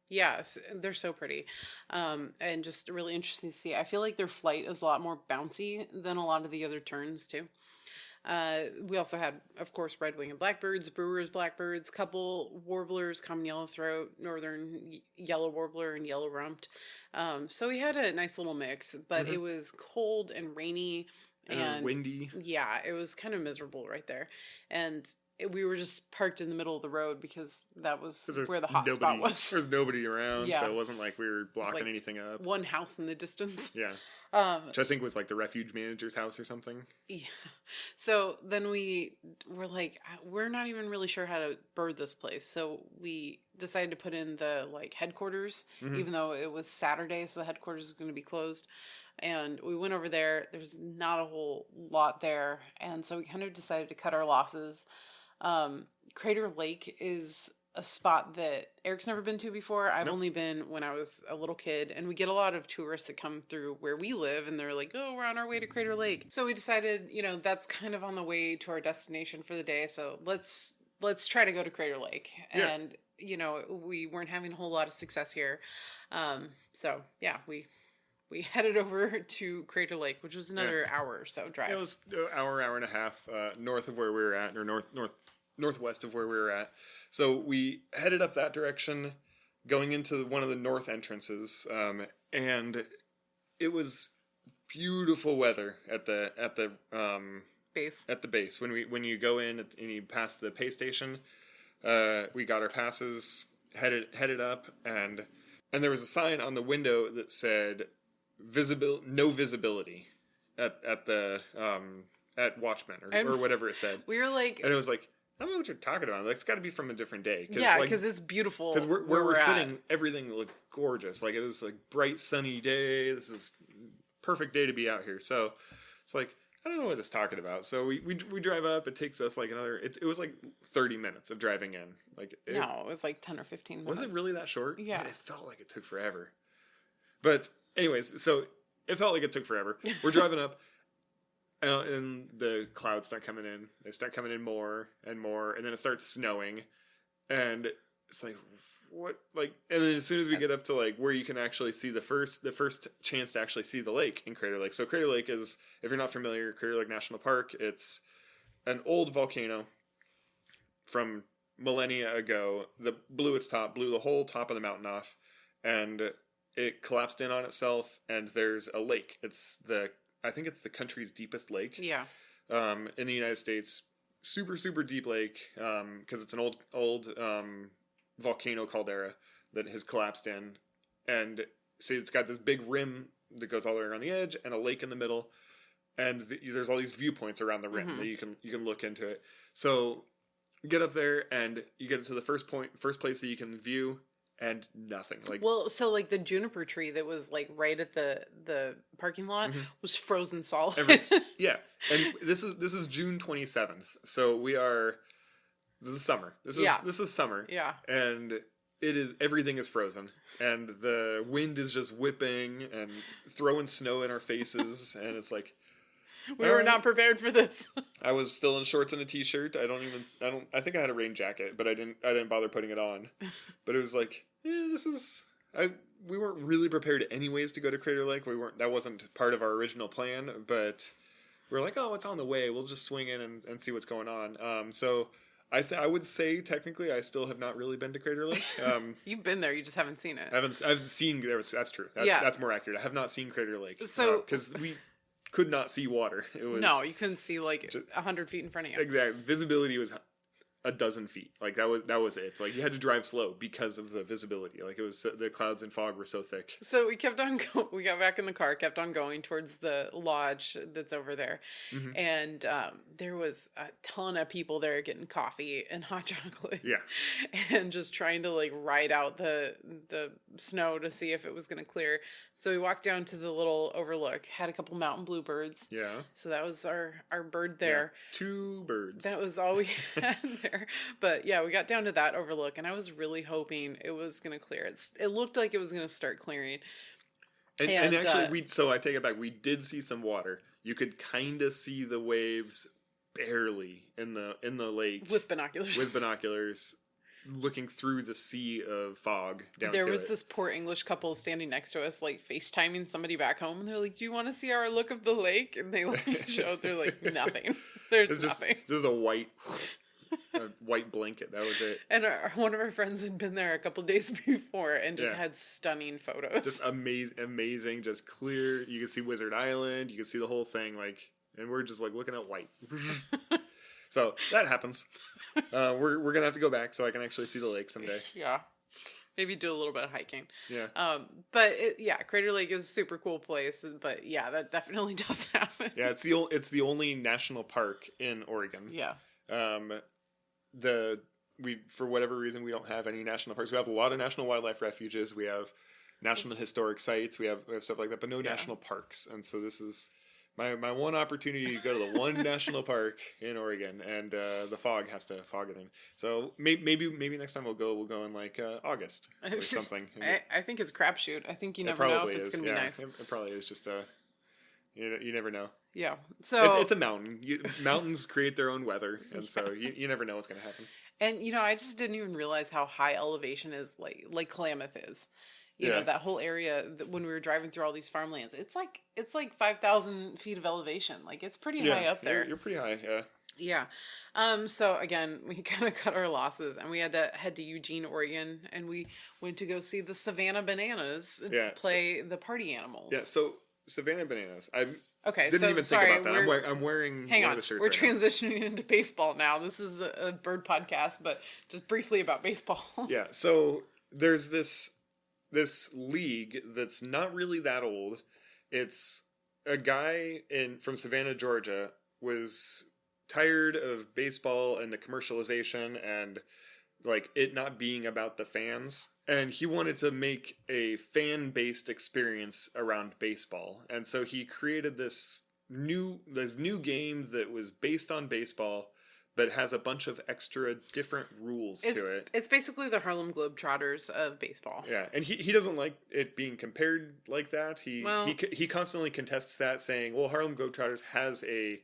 Yes, they're so pretty, and just really interesting to see. I feel like their flight is a lot more bouncy than a lot of the other terns too. We also had, of course, red-winged blackbirds, brewer's blackbirds, couple warblers, common yellowthroat, northern yellow warbler, and yellow rumped. So we had a nice little mix, but it was cold and rainy and windy. Yeah, it was kind of miserable right there. And we were just parked in the middle of the road because that was where the hot spot was. There's nobody around, Yeah. so it wasn't like we were blocking like anything up. One house in the distance. Yeah. Which I think was like the Refuge manager's house or something. Yeah. So then we were like, we're not even really sure how to bird this place. So we decided to put in the like headquarters, even though it was Saturday, so the headquarters was going to be closed. And we went over there. There's not a whole lot there. And so we kind of decided to cut our losses. Crater Lake is a spot that Eric's never been to before. I've only been when I was a little kid, and we get a lot of tourists that come through where we live, and they're like, oh, we're on our way to Crater Lake. So we decided, that's kind of on the way to our destination for the day. So let's try to go to Crater Lake. Yeah. And, we weren't having a whole lot of success here. So yeah, we headed over to Crater Lake, which was another hour or so drive. It was an hour and a half north of where we were at, or northwest of where we were at. So we headed up that direction, going into one of the north entrances, and it was beautiful weather at the base. At the base, when you go in and you pass the pay station, we got our passes, headed up, and there was a sign on the window that said no visibility at Watchmen or whatever it said. We were like, and it was like, I don't know what you're talking about. Like, it's got to be from a different day. Yeah, because it's beautiful. Because where we're sitting, everything looked gorgeous. Like, it was like bright, sunny day. This is perfect day to be out here. So it's like, I don't know what it's talking about. So we drive up. It takes us like another. It was like 30 minutes of driving in. No, it was like 10 or 15 minutes. Was it really that short? Yeah. Man, it felt like it took forever. But anyways, so it felt like it took forever. We're driving up. And the clouds start coming in. They start coming in more and more, and then it starts snowing, and it's like, what? Like, and then as soon as we get up to like where you can actually see the first chance to actually see the lake in Crater Lake. So Crater Lake is, if you're not familiar, Crater Lake National Park. It's an old volcano from millennia ago that blew the whole top of the mountain off, and it collapsed in on itself. And there's a lake. I think it's the country's deepest lake. Yeah. In the United States, super, super deep lake, because it's an old volcano caldera that has collapsed in. And so it's got this big rim that goes all the way around the edge and a lake in the middle. And there's all these viewpoints around the rim that you can look into it. So you get up there and you get to the first place that you can view, and nothing. So like the juniper tree that was like right at the parking lot was frozen solid. Yeah, and this is June 27th. So this is summer. This is summer. Yeah, and everything is frozen, and the wind is just whipping and throwing snow in our faces, and it's like, we were not prepared for this. I was still in shorts and a t-shirt. I think I had a rain jacket, but I didn't bother putting it on. But it was like, we weren't really prepared anyways to go to Crater Lake. That wasn't part of our original plan, but we were like, oh, it's on the way. We'll just swing in and see what's going on. So I would say technically I still have not really been to Crater Lake. You've been there, you just haven't seen it. I've seen, that's true. That's more accurate. I have not seen Crater Lake. So, because we could not see water. No, you couldn't see like 100 feet in front of you. Exactly. Visibility was a dozen feet. Like that was it. Like you had to drive slow because of the visibility. Like it was, the clouds and fog were so thick. So we kept on we got back in the car, kept on going towards the lodge that's over there. And there was a ton of people there getting coffee and hot chocolate. Yeah. And just trying to like ride out the snow to see if it was going to clear. So we walked down to the little overlook, had a couple mountain bluebirds. Yeah. So that was our bird there. Yeah. 2 birds. That was all we had there. But yeah, we got down to that overlook, and I was really hoping it was going to clear. It looked like it was going to start clearing. And actually, so I take it back. We did see some water. You could kind of see the waves barely in the lake. With binoculars. Looking through the sea of fog down there was this poor English couple standing next to us, like FaceTiming somebody back home, and they're like, do you want to see our look of the lake? And they like showed, they're like, nothing. There's nothing. Just a white blanket. That was it. And one of our friends had been there a couple days before and just had stunning photos. Just amazing, just clear. You could see Wizard Island. You could see the whole thing. Like, and we're just like looking at white. So that happens. We're gonna have to go back so I can actually see the lake someday. Yeah. Maybe do a little bit of hiking. Yeah. But Crater Lake is a super cool place. But yeah, that definitely does happen. Yeah, it's the only national park in Oregon. Yeah. For whatever reason, we don't have any national parks. We have a lot of national wildlife refuges. We have national historic sites. We have stuff like that, but no national parks. And so this is my one opportunity to go to the one national park in Oregon, and the fog has to fog it in. So maybe next time we'll go in like August or something. I think it's crapshoot. I think you never know if it's going to be nice. It probably is just you never know. Yeah. So it's a mountain. Mountains create their own weather, and so you never know what's going to happen. And I just didn't even realize how high elevation is like Klamath is. You know, that whole area when we were driving through all these farmlands, it's like 5,000 feet of elevation. Like it's pretty high up there. You're pretty high, yeah. Yeah. So again, we kind of cut our losses and we had to head to Eugene, Oregon, and we went to go see the Savannah Bananas play the party animals. Yeah. So Savannah Bananas. Okay, didn't even think about that. I'm wearing one of the shirts. We're transitioning into baseball now. This is a bird podcast, but just briefly about baseball. Yeah, so there's this league that's not really that old. It's a guy from Savannah, Georgia, was tired of baseball and the commercialization and like it not being about the fans, and he wanted to make a fan-based experience around baseball, and so he created this new game that was based on baseball but has a bunch of extra different rules to it. It's basically the Harlem Globetrotters of baseball. Yeah, and he doesn't like it being compared like that. He constantly contests that, saying, well, Harlem Globetrotters has a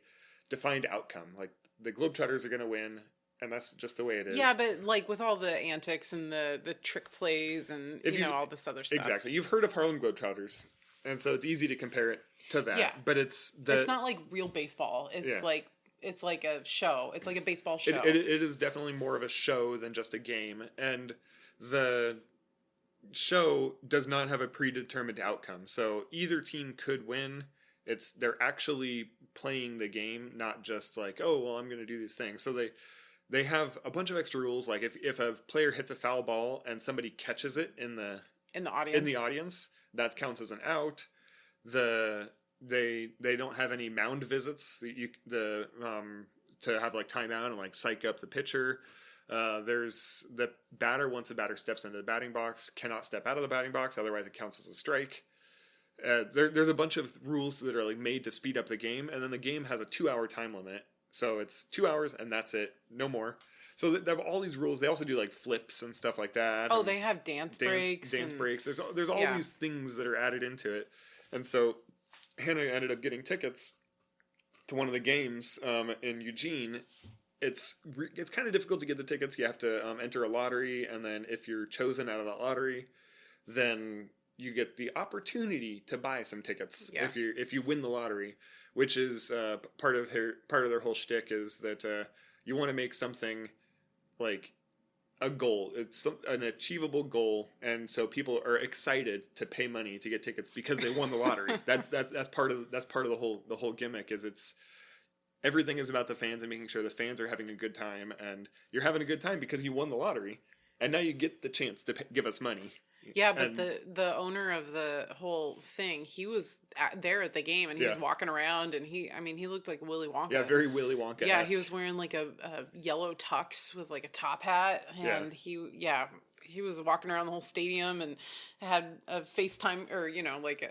defined outcome, like the Globetrotters are going to win, and that's just the way it is. Yeah, but like with all the antics and the trick plays and all this other stuff. Exactly. You've heard of Harlem Globetrotters, and so it's easy to compare it to that. Yeah. But it's not like real baseball. It's like a show. It's like a baseball show. It is definitely more of a show than just a game, and the show does not have a predetermined outcome. So either team could win. They're actually playing the game, not just like, oh, well, I'm going to do these things. So they have a bunch of extra rules, like if a player hits a foul ball and somebody catches it in the audience, that counts as an out. They don't have any mound visits to have like timeout and like psych up the pitcher. There's the batter, once the batter steps into the batting box, cannot step out of the batting box, otherwise it counts as a strike. There's a bunch of rules that are like made to speed up the game, and then the game has a 2-hour time limit. So it's 2 hours and that's it. No more. So they have all these rules. They also do like flips and stuff like that. Oh, they have dance breaks. Dance breaks. There's all these things that are added into it. And so Hannah ended up getting tickets to one of the games in Eugene. It's kind of difficult to get the tickets. You have to enter a lottery, and then if you're chosen out of that lottery, then you get the opportunity to buy some tickets if you win the lottery. Which is part of their whole shtick is that you want to make something like a goal. It's an achievable goal, and so people are excited to pay money to get tickets because they won the lottery. that's part of the whole gimmick. Is everything is about the fans and making sure the fans are having a good time, and you're having a good time because you won the lottery, and now you get the chance to give us money. Yeah, but the owner of the whole thing, he was there at the game, and he was walking around, and he looked like Willy Wonka. Yeah, very Willy Wonka. Yeah, he was wearing like a yellow tux with like a top hat, and he was walking around the whole stadium and had a FaceTime or like a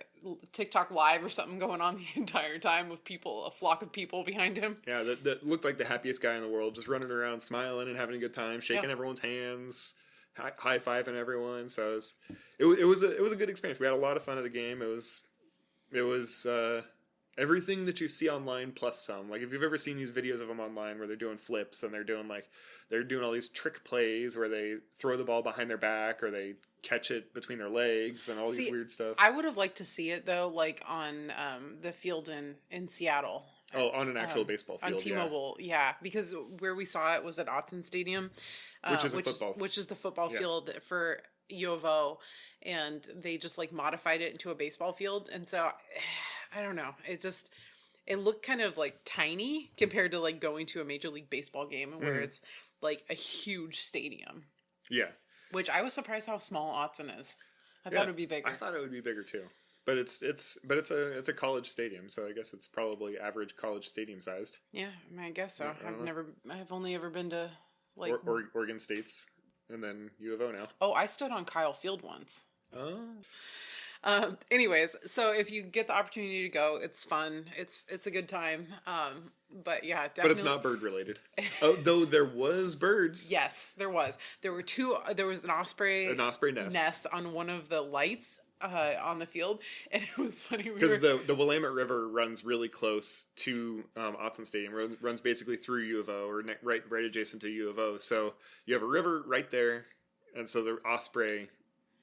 TikTok live or something going on the entire time with a flock of people behind him. Yeah, that looked like the happiest guy in the world, just running around, smiling and having a good time, shaking everyone's hands. High-fiving everyone, so it was a good experience. We had a lot of fun at the game. It was everything that you see online plus some. Like if you've ever seen these videos of them online where they're doing flips and they're doing all these trick plays where they throw the ball behind their back or they catch it between their legs and all these weird stuff. I would have liked to see it though, like on the field in Seattle. Oh, on an actual baseball field. On T-Mobile, because where we saw it was at Autzen Stadium. Which is the football field for U of O. And they just like modified it into a baseball field. And so, I don't know. it looked kind of like tiny compared to like going to a Major League Baseball game where it's like a huge stadium. Yeah. Which I was surprised how small Autzen is. I thought it would be bigger. I thought it would be bigger too. But it's a college stadium, so I guess it's probably average college stadium sized. Yeah, I mean, I guess so. I've only ever been to like Oregon State's and then U of O now. Oh, I stood on Kyle Field once. Oh. Anyways, so if you get the opportunity to go, it's fun. It's a good time. But yeah, definitely. But it's not bird related. Oh, though there was birds. Yes, there was. There were two. There was an osprey nest on one of the lights on the field, and it was funny because the Willamette River runs really close to Autzen Stadium. Runs basically through U of O or right adjacent to U of O. So you have a river right there, and so the osprey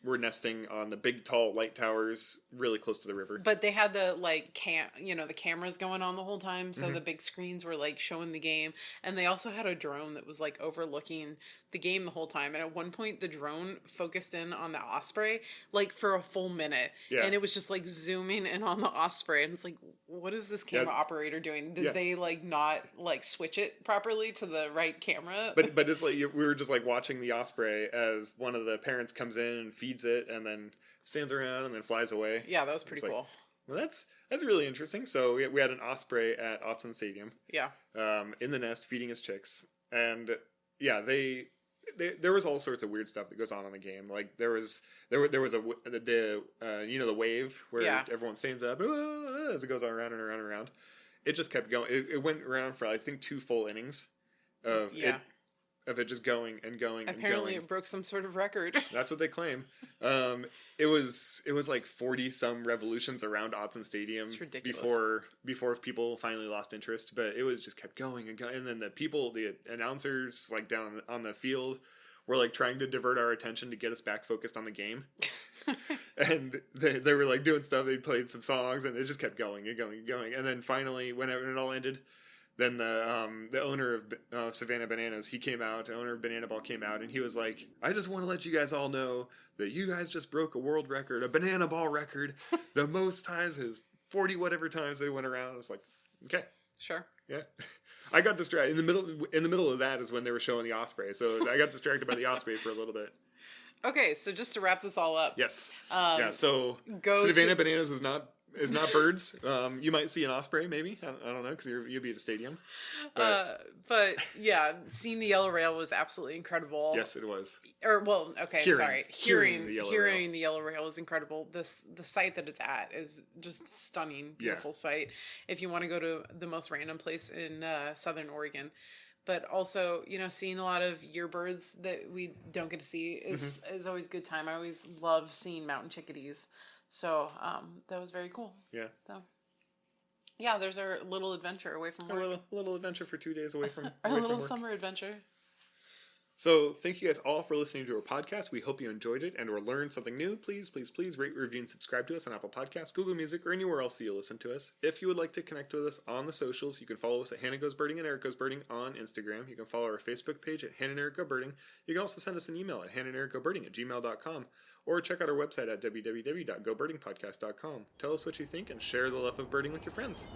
were nesting on the big tall light towers really close to the river. But they had the like the cameras going on the whole time, so the big screens were like showing the game, and they also had a drone that was like overlooking the game the whole time. And at one point the drone focused in on the osprey like for a full minute. Yeah. And it was just like zooming in on the osprey, and it's like, what is this camera operator doing? Did they like not like switch it properly to the right camera? But it's like we were just like watching the osprey as one of the parents comes in and feeds it and then stands around and then flies away. Yeah, that was pretty cool. Well, that's really interesting. So we had an osprey at Autzen Stadium. Yeah. In the nest feeding his chicks, and yeah, there was all sorts of weird stuff that goes on in the game. Like there was the wave where everyone stands up as it goes on around and around and around. It just kept going. It went around for I think 2 full innings of it just going and going. Apparently, and going. It broke some sort of record. That's what they claim. It was like 40 some revolutions around Autzen Stadium. It's ridiculous. Before people finally lost interest, but it was just kept going and going. And then the announcers like down on the field were like trying to divert our attention to get us back focused on the game. And they were like doing stuff. They played some songs and it just kept going and going and going. And then finally, whenever it all ended, then the owner of Savannah Bananas, the owner of Banana Ball came out, and he was like, I just want to let you guys all know that you guys just broke a world record, a Banana Ball record. The most times is 40 whatever times they went around. It's like, okay. Sure. Yeah. I got distracted. In the middle of that is when they were showing the osprey. So I got distracted by the osprey for a little bit. Okay, so just to wrap this all up. Yes. So Savannah Bananas is not birds. You might see an osprey, maybe. I don't know, because you'll be at a stadium. But yeah, seeing the yellow rail was absolutely incredible. Yes, it was. Hearing the yellow rail was incredible. The site that it's at is just stunning, beautiful site. If you want to go to the most random place in Southern Oregon. But also, seeing a lot of yearbirds that we don't get to see is always a good time. I always love seeing mountain chickadees. So that was very cool. Yeah. So yeah, there's our little adventure away from work. A little adventure for 2 days away from our little summer adventure. So thank you guys all for listening to our podcast. We hope you enjoyed it and or learned something new. Please rate, review, and subscribe to us on Apple Podcasts, Google Music, or anywhere else that you listen to us. If you would like to connect with us on the socials, you can follow us at Hannah Goes Birding and Eric Goes Birding on Instagram. You can follow our Facebook page at Hannah and Eric Go Birding. You can also send us an email at hannahyandericgobirding@gmail.com or check out our website at www.gobirdingpodcast.com. Tell us what you think and share the love of birding with your friends.